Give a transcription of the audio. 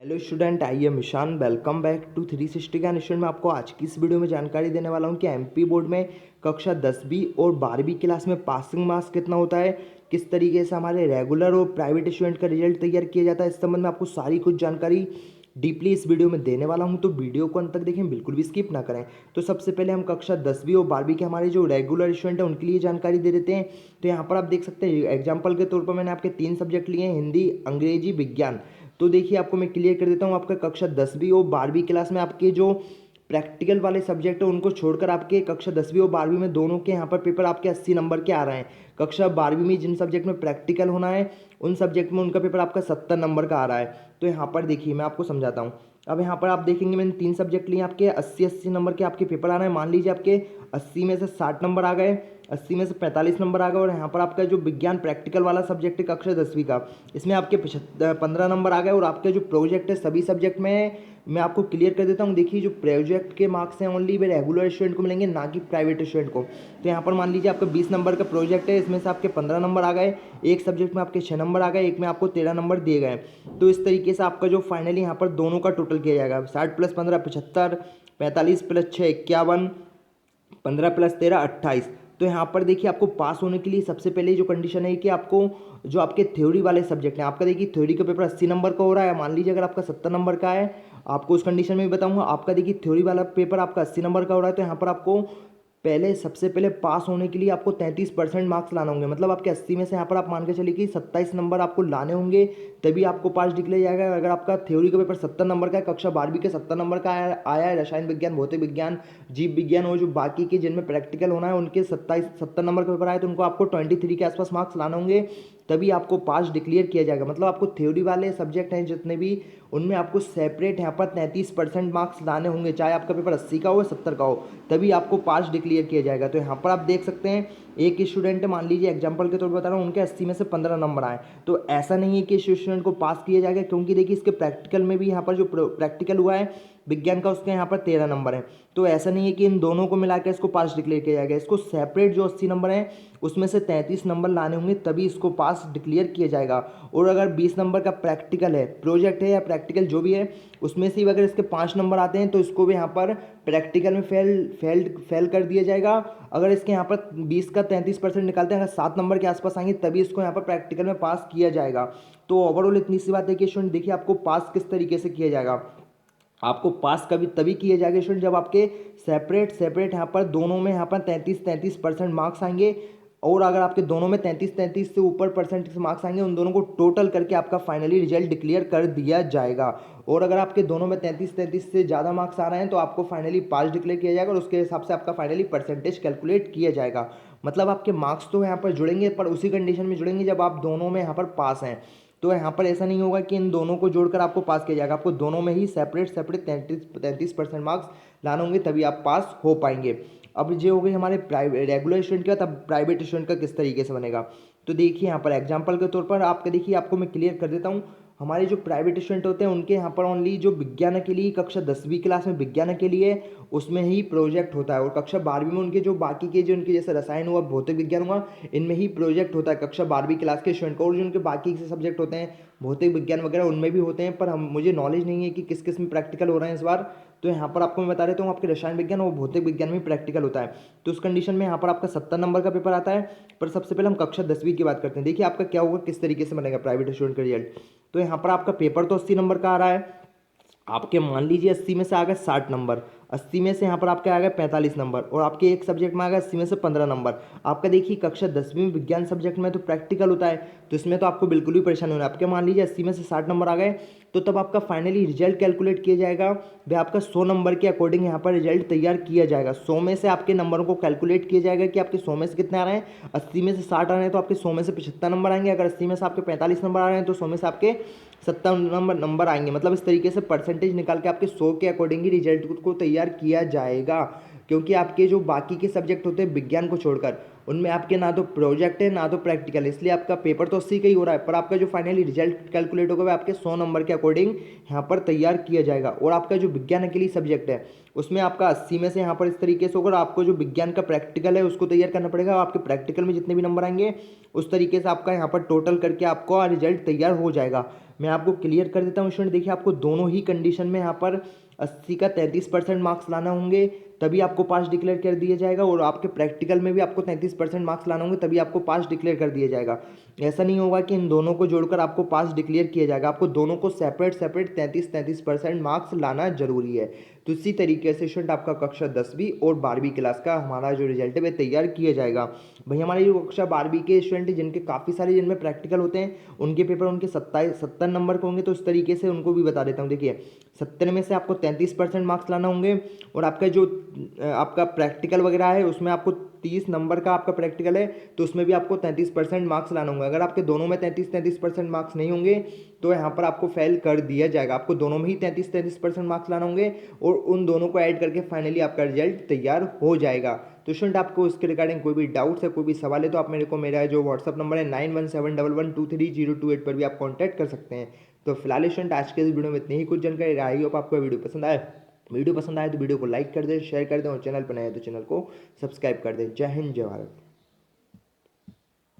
Hello student, I am Ishan. Welcome back to 360 Gyan student. मैं आपको आज की इस वीडियो में जानकारी देने वाला हूं कि एमपी बोर्ड में कक्षा 10वीं और 12वीं क्लास में पासिंग मार्क्स कितना होता है, किस तरीके से हमारे रेगुलर और प्राइवेट स्टूडेंट का रिजल्ट तैयार किया जाता है। इस संबंध में आपको सारी कुछ जानकारी डीपली इस वीडियो में देने वाला हूं, तो वीडियो को अंत तक देखें, बिल्कुल भी स्किप ना करें। तो सबसे पहले हम कक्षा 10वीं और 12वीं के हमारे जो रेगुलर स्टूडेंट हैं उनके लिए जानकारी दे देते हैं। तो यहाँ पर आप देख सकते हैं, एग्जाम्पल के तौर पर मैंने आपके 3 सब्जेक्ट लिए हैं, हिंदी, अंग्रेजी, विज्ञान। तो देखिए आपको मैं क्लियर कर देता हूँ, आपका कक्षा 10वीं और 12वीं क्लास में आपके जो प्रैक्टिकल वाले सब्जेक्ट है उनको छोड़कर आपके कक्षा 10वीं और 12वीं में दोनों के यहाँ पर पेपर आपके 80 नंबर के आ रहे हैं। कक्षा 12वीं में जिन सब्जेक्ट में प्रैक्टिकल होना है उन सब्जेक्ट में उनका पेपर आपका 70 नंबर का आ रहा है। तो यहाँ पर देखिए मैं आपको समझाता हूँ। अब यहाँ पर आप देखेंगे मैंने 3 सब्जेक्ट लिए, आपके 80 नंबर के आपके पेपर आ रहे हैं। मान लीजिए आपके 80 में से 60 नंबर आ गए, 80 में से 45 नंबर आ गए, और यहाँ पर आपका जो विज्ञान प्रैक्टिकल वाला सब्जेक्ट है कक्षा 10वीं का, इसमें आपके 15 नंबर आ गए। और आपके जो प्रोजेक्ट है सभी सब्जेक्ट में मैं आपको क्लियर कर देता हूँ। देखिए जो प्रोजेक्ट के मार्क्स हैं ओनली वे रेगुलर स्टूडेंट को मिलेंगे, ना कि प्राइवेट स्टूडेंट को। तो यहाँ पर मान लीजिए आपका 20 नंबर का प्रोजेक्ट है, इसमें से आपके 15 नंबर आ गए, एक सब्जेक्ट में आपके 6 नंबर आ गए, एक में आपको 13 नंबर दिए गए। तो इस तरीके से आपका जो फाइनली यहाँ पर दोनों का टोटल किया जाएगा, 60 + 15 75, 45 + 6 51, 15 + 13 28। तो यहाँ पर देखिए आपको पास होने के लिए सबसे पहले जो कंडीशन है कि आपको जो आपके थ्योरी वाले सब्जेक्ट हैं, आपका देखिए थ्योरी का पेपर 80 नंबर का हो रहा है। मान लीजिए अगर आपका 70 नंबर का है, आपको उस कंडीशन में भी बताऊंगा। आपका देखिए थ्योरी वाला पेपर आपका 80 नंबर का हो रहा है, तो यहाँ पर आपको पहले सबसे पहले पास होने के लिए आपको 33% मार्क्स लाने होंगे। मतलब आपके 80 में से यहाँ पर आप मान के चलिए कि 27 नंबर आपको लाने होंगे, तभी आपको पास डिक्लेयर जाएगा। अगर आपका थ्योरी का पेपर 70 नंबर का है, कक्षा 12वीं के 70 नंबर का आया है, रसायन विज्ञान, भौतिक विज्ञान, जीव विज्ञान और जो बाकी के जिनमें प्रैक्टिकल होना है उनके 70 नंबर का पेपर आए, तो उनको आपको 23 के आसपास मार्क्स लाने होंगे, तभी आपको पास डिक्लेयर किया जाएगा। मतलब आपको थ्योरी वाले सब्जेक्ट हैं जितने भी, उनमें आपको सेपरेट यहाँ पर 33% मार्क्स लाने होंगे, चाहे आपका पेपर 80 का हो या 70 का हो, तभी आपको पास डिक्लेयर किया जाएगा। तो यहाँ पर आप देख सकते हैं, एक स्टूडेंट मान लीजिए एग्जांपल के तौर पर बता रहा हूँ, उनके 80 में से 15 नंबर आए, तो ऐसा नहीं है कि स्टूडेंट को पास किया जाएगा, क्योंकि देखिए इसके प्रैक्टिकल में भी यहाँ पर जो प्रैक्टिकल हुआ है विज्ञान का, उसके यहाँ पर 13 नंबर है। तो ऐसा नहीं है कि इन दोनों को मिलाकर इसको पास डिक्लेयर किया जाएगा, इसको सेपरेट जो 80 नंबर है उसमें से 33 नंबर लाने होंगे, तभी इसको पास डिक्लेयर किया जाएगा। और अगर 20 नंबर का प्रैक्टिकल है, प्रोजेक्ट है या प्रैक्टिकल जो भी है, उसमें से अगर इसके 5 नंबर आते हैं तो इसको भी यहाँ पर प्रैक्टिकल में फेल कर दिया जाएगा। अगर इसके यहाँ पर 20 का 33% निकालते हैं, अगर 7 नंबर के आसपास आएंगे तभी इसको यहाँ पर प्रैक्टिकल में पास किया जाएगा। तो ओवरऑल इतनी सी बात है कि स्टूडेंट देखिए आपको पास किस तरीके से किया जाएगा। आपको पास कभी तभी किए जाएंगे स्टूडेंट जब आपके सेपरेट सेपरेट यहाँ पर दोनों में यहाँ पर 33% मार्क्स आएंगे, और अगर आपके दोनों में 33 से ऊपर परसेंट मार्क्स आएंगे, उन दोनों को टोटल करके आपका फाइनली रिजल्ट डिक्लेयर कर दिया जाएगा। और अगर आपके दोनों में 33 से ज़्यादा मार्क्स आ रहे हैं तो आपको फाइनली पास डिक्लेयर किया जाएगा, और उसके हिसाब से आपका फाइनली परसेंटेज कैलकुलेट किया जाएगा। मतलब आपके मार्क्स तो यहाँ पर जुड़ेंगे, पर उसी कंडीशन में जुड़ेंगे जब आप दोनों में यहाँ पर पास हैं। तो यहाँ पर ऐसा नहीं होगा कि इन दोनों को जोड़कर आपको पास किया जाएगा, आपको दोनों में ही सेपरेट सेपरेट 33% मार्क्स लाने होंगे, तभी आप पास हो पाएंगे। अब ये हो गई हमारे प्राइवेट रेगुलर स्टूडेंट का। तब प्राइवेट स्टूडेंट का किस तरीके से बनेगा, तो देखिए यहाँ पर एग्जांपल के तौर पर आपके देखिए आपको मैं क्लियर कर देता हूँ। हमारे जो प्राइवेट स्टूडेंट होते हैं उनके यहाँ पर ओनली जो विज्ञान के लिए कक्षा 10वीं क्लास में विज्ञान के लिए उसमें ही प्रोजेक्ट होता है, और कक्षा 12वीं में उनके जो बाकी के जो उनके जैसे रसायन हुआ, भौतिक विज्ञान हुआ, इनमें ही प्रोजेक्ट होता है कक्षा 12वीं क्लास के स्टूडेंट को। और जो उनके बाकी के सब्जेक्ट होते हैं भौतिक विज्ञान वगैरह उनमें भी होते हैं, पर हम मुझे नॉलेज नहीं है कि किस किस में प्रैक्टिकल हो रहे हैं इस बार। तो यहाँ पर आपको मैं बता देता हूँ, आपके रसायन विज्ञान और भौतिक विज्ञान में प्रैक्टिकल होता है। तो उस कंडीशन में यहाँ पर आपका 70 नंबर का पेपर आता है। पर सबसे पहले हम कक्षा 10वीं की बात करते हैं। देखिए आपका क्या होगा, किस तरीके से बनेगा प्राइवेट स्टूडेंट का रिजल्ट। तो यहाँ पर आपका पेपर तो 80 नंबर का आ रहा है, आपके मान लीजिए 80 में से आ गए 60 नंबर, 80 में से यहाँ पर आपके आ गए 45 नंबर, और आपके एक सब्जेक्ट में आ गया 80 में से 15 नंबर। आपका देखिए कक्षा 10वीं में विज्ञान सब्जेक्ट में तो प्रैक्टिकल होता है, तो इसमें तो आपको बिल्कुल भी परेशानी होना है। आपके मान लीजिए 80 में से 60 नंबर आ गए, तो तब आपका फाइनली रिजल्ट कैलकुलेट किया जाएगा। वह आपका 100 नंबर के अकॉर्डिंग यहाँ पर रिजल्ट तैयार किया जाएगा। 100 में से आपके नंबरों को कैलकुलेट किया जाएगा कि आपके 100 में से कितने आ रहे हैं। 80 में से 60 आ रहे हैं तो आपके 100 में से 75 नंबर आएंगे। अगर 80 में से आपके 45 नंबर आ रहे हैं तो 100 में से आपके 70 नंबर आएंगे। मतलब इस तरीके से परसेंटेज निकाल के आपके 100 के अकॉर्डिंग ही रिजल्ट को तैयार किया जाएगा। क्योंकि आपके जो बाकी के सब्जेक्ट होते हैं विज्ञान को छोड़कर, उनमें आपके ना तो प्रोजेक्ट है ना तो प्रैक्टिकल है, इसलिए आपका पेपर तो 80 का ही हो रहा है, पर आपका जो फाइनली रिजल्ट कैलकुलेट होगा वह आपके 100 नंबर के अकॉर्डिंग यहाँ पर तैयार किया जाएगा। और आपका जो विज्ञान के लिए सब्जेक्ट है उसमें आपका 80 में से यहाँ पर इस तरीके से होगा। आपको जो विज्ञान का प्रैक्टिकल है उसको तैयार करना पड़ेगा, आपके प्रैक्टिकल में जितने भी नंबर आएंगे उस तरीके से आपका यहाँ पर टोटल करके आपको रिजल्ट तैयार हो जाएगा। मैं आपको क्लियर कर देता हूँ स्टूडेंट। देखिए आपको दोनों ही कंडीशन में यहाँ पर 80 का 33% मार्क्स लाना होंगे, तभी आपको पास डिक्लेयर कर दिया जाएगा। और आपके प्रैक्टिकल में भी आपको 33% मार्क्स लाना होंगे, तभी आपको पास डिक्लेयर कर दिया जाएगा। ऐसा नहीं होगा कि इन दोनों को जोड़कर आपको पास डिक्लेयर किया जाएगा। आपको दोनों को सेपरेट 33% मार्क्स लाना जरूरी है। तो इसी तरीके से स्टूडेंट आपका कक्षा 10वीं और 12वीं क्लास का हमारा जो रिजल्ट है वह तैयार किया जाएगा। भाई हमारे जो कक्षा 12वीं के स्टूडेंट जिनके काफ़ी सारे जिनमें प्रैक्टिकल होते हैं, उनके पेपर उनके 70 नंबर के होंगे, तो उस तरीके से उनको भी बता देता हूँ। देखिए 70 में से आपको 33% मार्क्स लाना होंगे, और आपका जो आपका प्रैक्टिकल वगैरह है उसमें आपको 30 नंबर का आपका प्रैक्टिकल है, तो उसमें भी आपको 33% मार्क्स लाना होंगे। अगर आपके दोनों में 33% मार्क्स नहीं होंगे तो यहाँ पर आपको फेल कर दिया जाएगा। आपको दोनों में ही 33% मार्क्स लाना होंगे, और उन दोनों को ऐड करके फाइनली आपका रिजल्ट तैयार हो जाएगा। तो स्टूडेंट आपको इसके रिगार्डिंग कोई भी डाउट्स है, कोई भी सवाल है, तो आप मेरे को मेरा जो व्हाट्सअप नंबर है 917111233028 पर भी आप कॉन्टैक्ट कर सकते हैं। तो फिलहाल स्टूडेंट आज के इस वीडियो में इतनी ही कुछ जानकारी। आई होप आपको वीडियो पसंद आए। वीडियो पसंद आए तो वीडियो को लाइक कर दें, शेयर कर दें, और चैनल पर नए हैं तो चैनल को सब्सक्राइब कर दें। जय हिंद, जय भारत।